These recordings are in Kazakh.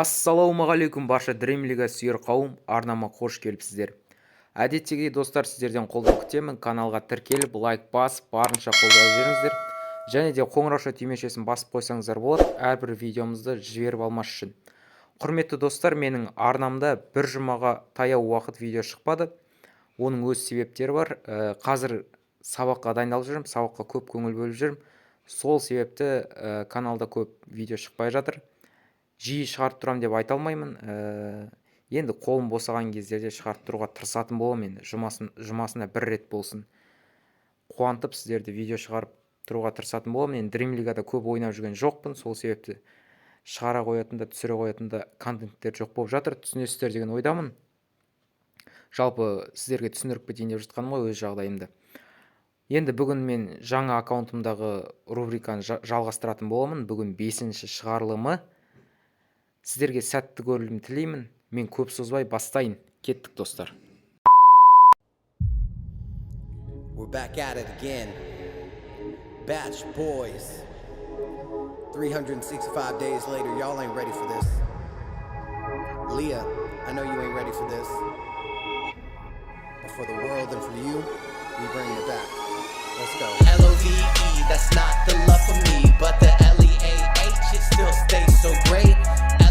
Ассалаумағалейкум барша Дремлига сүйер қауым, арнама қош келіпсіздер. Әдеттегідей достар, сіздерден қолдау күтемін. Каналға тіркеліп, лайк басып, барынша қолдау беріңіздер. Және де қоңырауша түймешесін басып қойсаңыздар болады, әрбір видеомызды жіберіп алмас үшін. Құрметті достар, менің арнамда бір жұмаға таяу уақыт видео шықпады. Оның өз себептері бар. Қазір сабаққа дайындалып жүрмін, сабаққа көп көңіл бөліп жүрмін. Сол себепті каналда көп видео шықпай жатыр. Жиі шығарып тұрам деп айта алмаймын. Енді қолым босаған кездерде шығарып тұруға тырысатын боламын. Енді жұмасына бір рет болсын қуантып сіздерді видео шығарып тұруға тырысатын боламын. Енді Дремлигада көп ойнап жүрген жоқпын, сол себепті шығара қоятында, түсіре қоятында контенттер жоқ болып жатыр. Түсінесіздер деген ойдамын. Жалпы сіздерге түсіндіріп кетейін деп жатқаным ғой өз жағдайымды. Енді бүгін мен жаңа аккаунтымдағы рубриканы жалғастыратын боламын. Бүгін 5-ші шығарылымы. Сіздерге сәтті көрілім тілеймін. Мен көп созбай бастайын. Кеттік достар. We're back at it again. Batch boys. 365 days later, y'all ain't ready for this. Leah, I know you ain't ready for this. But for the world and for you, we bring it back. Let's go. L-O-V-E, that's not the love for me, but the L-E-A-H, it still stays so great.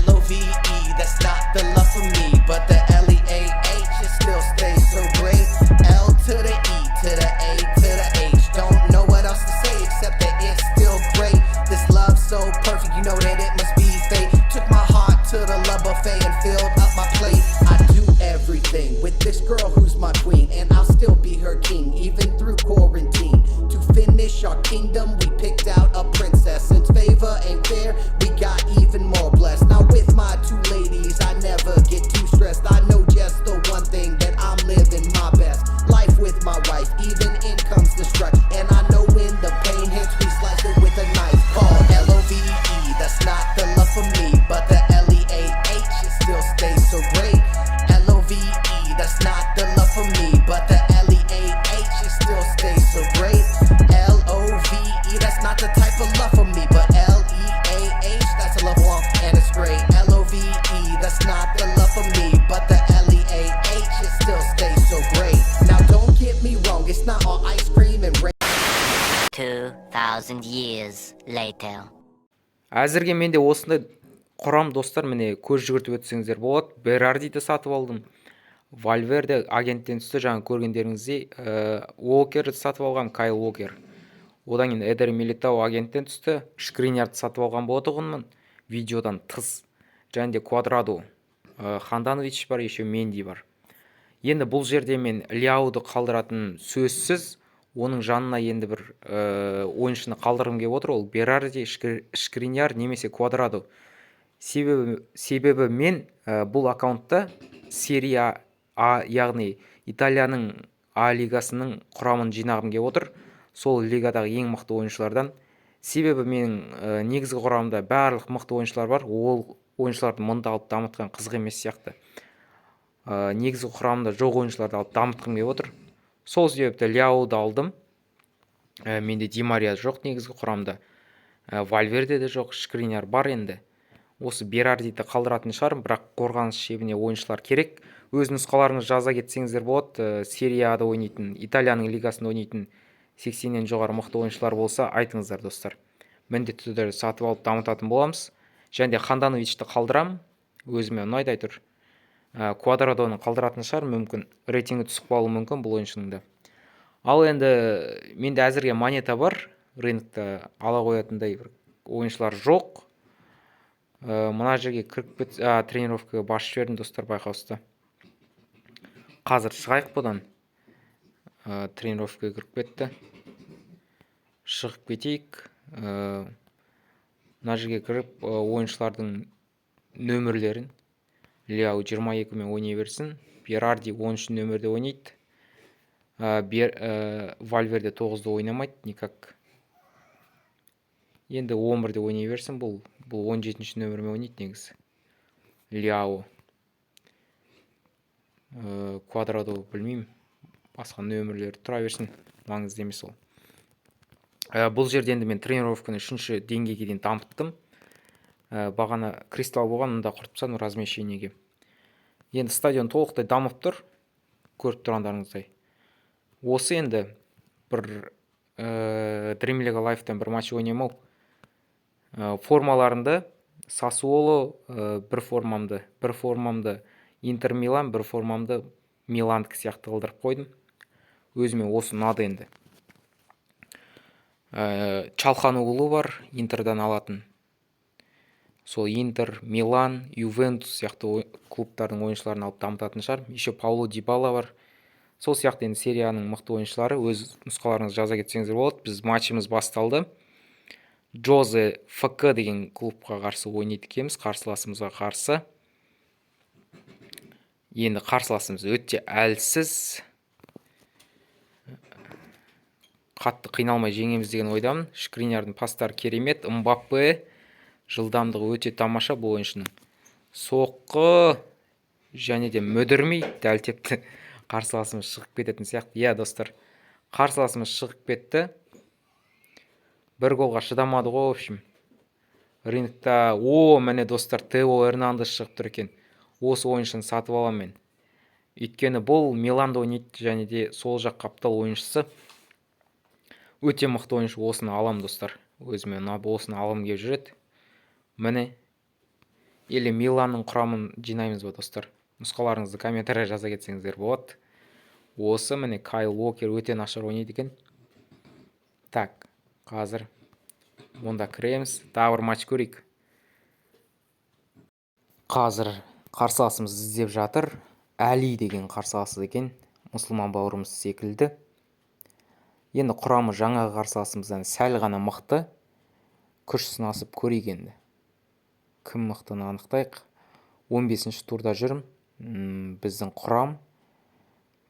L-O-V-E, that's not the love for me, but the L-E-A-H, it still stays so great. L to the E, to the A, to the H, don't know what else to say except that it's still great. This love so perfect, you know that it must be fate. Took my heart to the love buffet and filled up my plate. I do everything with this girl who's my queen, and I'll still be her king, even through quarantine. To finish our kingdom, we picked out a princess. Since favor ain't fair, we got even more blessed. Now with my two ladies, I never get too stressed. I know just the one thing, that I'm living my best life with my wife, even in comes the strife. And I know when the pain hits, we slice it with a knife called L-O-V-E. That's not the love for me, but the L-E-A-H, it still stays so great. L-O-V-E, that's not the love for me, but the L-E-A-H, it still stays so great. L-O-V-E, that's not the type of love for me, but L-E-A-H, that's a love one and it's great. L-O-V-E, that's not the love for me, but the L-E-A-H, it still stays so great. Now don't get me wrong, it's not all ice cream and rain. 2000 years later. Әзірге менде осындай құрам достар, міне көз жүгіртіп өтсеңіздер болады. Берардиді сатып алдым. Вальверде агенттен түсті, жаңа көргендеріңіздей. Уокерді сатып алған, Кайл Уокер. Одан кейін Эдер Милитау агенттен түсті. Шкринярды сатып алған болады ғынмын. Видеодан тыс. Және де Квадраду. Ханданович бар, еще Менди бар. Енді бұл жерде мен Ляуды қалдыратын сөзсіз. Оның жанына енді бір ойыншыны қалдырғым келіп отыр, ол Берарди, Шкриняр немесе Квадраду. Себебі мен бұл аккаунтта серия А, яғни Италияның А лигасының құрамын жинағым келіп отыр. Сол лигадағы ең мықты ойыншылардан. Себебі менің негізгі құрамымда барлық мықты ойыншылар бар. Ол ойыншыларды мұнда алып дамытқан қызық емес сияқты. Негізгі құрамында жоқ ойыншыларды алып дамытқым келіп отыр. Сол себепті Ляуды алдым. Менде Ди Мария жоқ негізгі құрамда. Вальверде де жоқ, Шкриняр бар енді. Осы Берардиді қалдыратын шығарым, бірақ қорғаныс шебіне ойыншылар керек. Өз нұсқаларыңыз жаза кетсеңіздер болады. Серияда ойнайтын, Италияның лигасында ойнайтын 80-нен жоғары мықты ойыншылар болса, айтыңыздар достар. Міндетті түрде сатып алып дамытатын боламыз. Және де Хандановичті қалдырам. Өзіме ұнайды әйтеуір. Квадрадоны қалдыратын шығар, мүмкін рейтингі түсіп қалуы мүмкін бұл ойыншының да. Ал енді менде әзірге монета бар, рынокта ала қоятындай ойыншылар жоқ. Мына жерге кіріп тренировкаға басып жібердім достар, байқаусызда. Қазір шығайық бұдан. Тренировкаға кіріп кетті. Шығып кетейік. Мына жерге кіріп ойыншылардың нөмірлерін. Ляу 22 мен ойнай берсін. Берарди 13 нөмірде ойнайды. Вальверде 9-да ойнамайды никак. Енді 11-де ойнай берсін. Бұл 17-ші нөмірмен ойнайды негізі. Ляу. Квадраду білмеймін. Басқа нөмірлері тұра берсін. Маңызды емес ол. Бұл жерде енді мен тренировканы 3-ші деңгейге дейін дамыттым. бағана кристалл болған, мында құрып тастадым размещениеге. Енді стадион толықтай дамып тұр, көріп тұрғандарыңыздай. Осы енді бір Dream League Life'тен бір матч ойнамау. Формаларында Сасуоло бір формамды Интер Милан, бір формамды Миландық сияқты қылдырып қойдым. Өзіме осы ұнады енді. Чалханоглу бар, Интерден алатын. Сол Интер, Милан, Ювентус сияқты клубтардың ойыншыларын алып дамытатын шығар. Еще Пауло Дибала бар. Сол сияқты енді серияның мықты ойыншылары. Өз нұсқаларыңызды жаза кетсеңіздер болады. Біз матчымыз басталды. Жозе ФК деген клубқа қарсы ойнайды екенбіз, қарсыласымызға қарсы. Енді қарсыласымыз өте әлсіз. Қатты қиналмай жеңеміз деген ойдамын. Шкринярдың пастары керемет. Мбаппе жылдамдығы өте тамаша бұл ойыншының. Соққы және де мүдірмей дәл тепті. Қарсыласымыз шығып кететін сияқты. Иә, достар, қарсыласымыз шығып кетті. Бір голға шыдамады ғой, в общем. Рингта, міне достар, Тео Эрнандес шығып тұр екен. Осы ойыншыны сатып алам мен. Өйткені бұл Миланда ойнайды және де сол жақ қаптал ойыншысы. Өте мықты ойыншы, осыны алам достар. Өзіме ұнап осыны алым келіп жүреді. Міне. Или Миланның құрамын жинаймыз ба достар? Нұсқаларыңызды комментария жаза кетсеңіздер болады. Осы міне Кайл Уокер өте нашар ойнайды екен. Так, қазір онда кіреміз. Тағы бір матч көрейік. Қазір қарсыласымыз іздеп жатыр. Әли деген қарсыласы екен. Мұсылман бауырымыз секілді. Енді құрамы жаңағы қарсыласымыздан сәл ғана мықты. Күш сынасып көрейік енді. Кім мықтыны анықтайық. 15-ші турда жүрім. Біздің құрам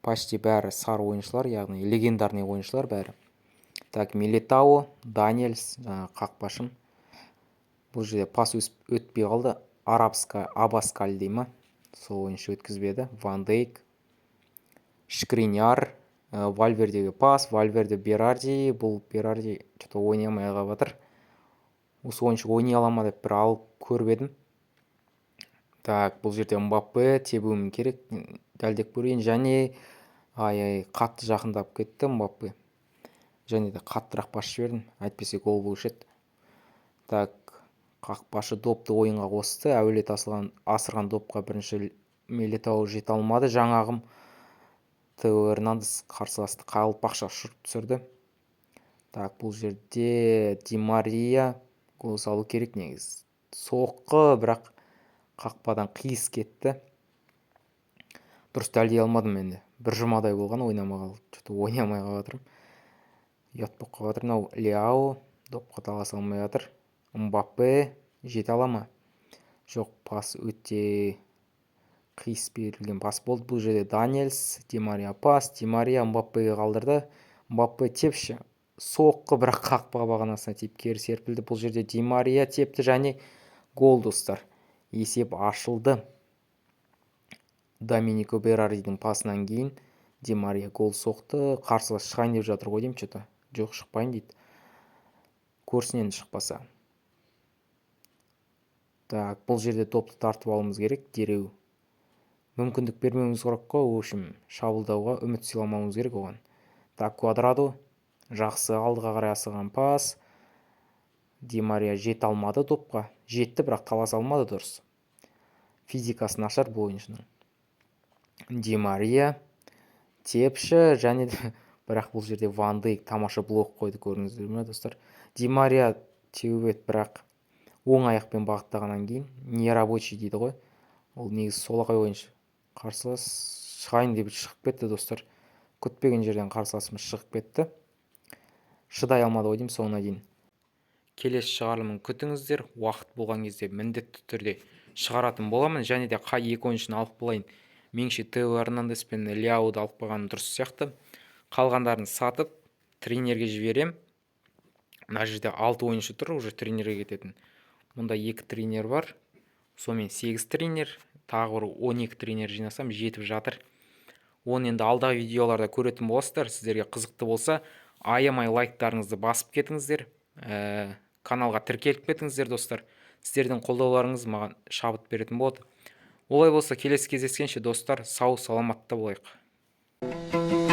почти бәрі сары ойыншылар, яғни легендарный ойыншылар бәрі. Так, Милитао, Даниэльс, қақпашым. Бұл жерде пас өтпей қалды. Абаскаль дейма. Сол ойыншы өткізбеді. Ван Дейк, Шкриняр, Вальвердеге пас, Вальверде Берарди. Бұл Берарди что-то ойнамай қалып жатыр. Осы ойыншы ойнай алама деп бір алып көріп едім. Так, бұл жерде Мбаппе тебуім керек. Дәлдеп көрейін. Және қатты жақындап кетті Мбаппе. Және де қаттырақ пас жібердім. Әйтпесе гол болушы еді. Так, қақпашы допты ойынға қосты. Әуелет асырған допқа бірінші Милитао жете алмады. Жаңағым Тео Эрнандес қарсыласты қағылпақша ұшырып түсірді. Так, бұл жерде Ди Мария гол салу керек негіз. Соққы, бірақ қақпадан қиыс кетті. Дұрыс дәлдей алмадым енді. Бір жұмадай болған, ойнамай қалды. Что-то ойнамай қалып жатырмын. Ұят болып қалып жатыр. Мынау Леао допқа таласа алмай жатыр. Мбаппе жете ала ма? Жоқ, пас өте қиыс берілген пас болды. Бұл жерде Даниэльс, Ди Мария пас, Ди Мария Мбаппеге қалдырды. Мбаппе тепші. Соққы, бірақ қақпа бағанасына тиіп кері серпілді. Бұл жерде Ди Мария тепті және гол достар. Есеп ашылды. Доминико Берардидің пасынан кейін Ди Мария гол соқты. Қарсылас шығайын деп жатыр ғой деймін, что-то. Жоқ, шықпайын дейді. Көрсінен шықпаса. Так, бұл жерде топты тартып алуымыз керек, дереу. Мүмкіндік бермеуіміз керек қой, в общем, шабылдауға үміт сыйламауымыз керек оған. Так, Квадрадо жақсы алдыға қарай асыған пас. Ди Мария жете алмады топқа. Жетті, бірақ таласа алмады дұрыс. Физикасы нашар бұл ойыншының. Ди Мария тепші және бірақ бұл жерде Ван Дейк тамаша блок қойды, көріңіздер ме достар. Ди Мария теуіп, бірақ оң аяқпен бағыттағаннан кейін нерабочий дейді ғой. Ол негізі солақай ойыншы. Қарсылас шығайын деп шығып кетті достар. Күтпеген жерден қарсыласымыз шығып кетті. Шыдай алмады ғой деймін соңына дейін. Келесі шығарылымын күтіңіздер. Уақыт болған кезде міндетті түрде шығаратын боламын. Және де қай екі ойыншыны алып болайын. Меніңше Тео Эрнандес пен Леауды алып қойғаным дұрыс сияқты. Қалғандарын сатып тренерге жіберем. Мына жерде 6 ойыншы тұр, уже тренерге кететін. Мұнда 2 тренер бар. Сонымен 8 тренер, тағы бір 12 тренер жинасам жетіп жатыр. Оны енді алдағы видеоларда көретін боласыздар. Сіздерге қызықты болса, аямай лайктарыңызды басып кетіңіздер. каналға тіркеліп кетіңіздер достар. Сіздердің қолдауларыңыз маған шабыт беретін болады. Олай болса келесі кездескенше достар, сау саламатта болайық.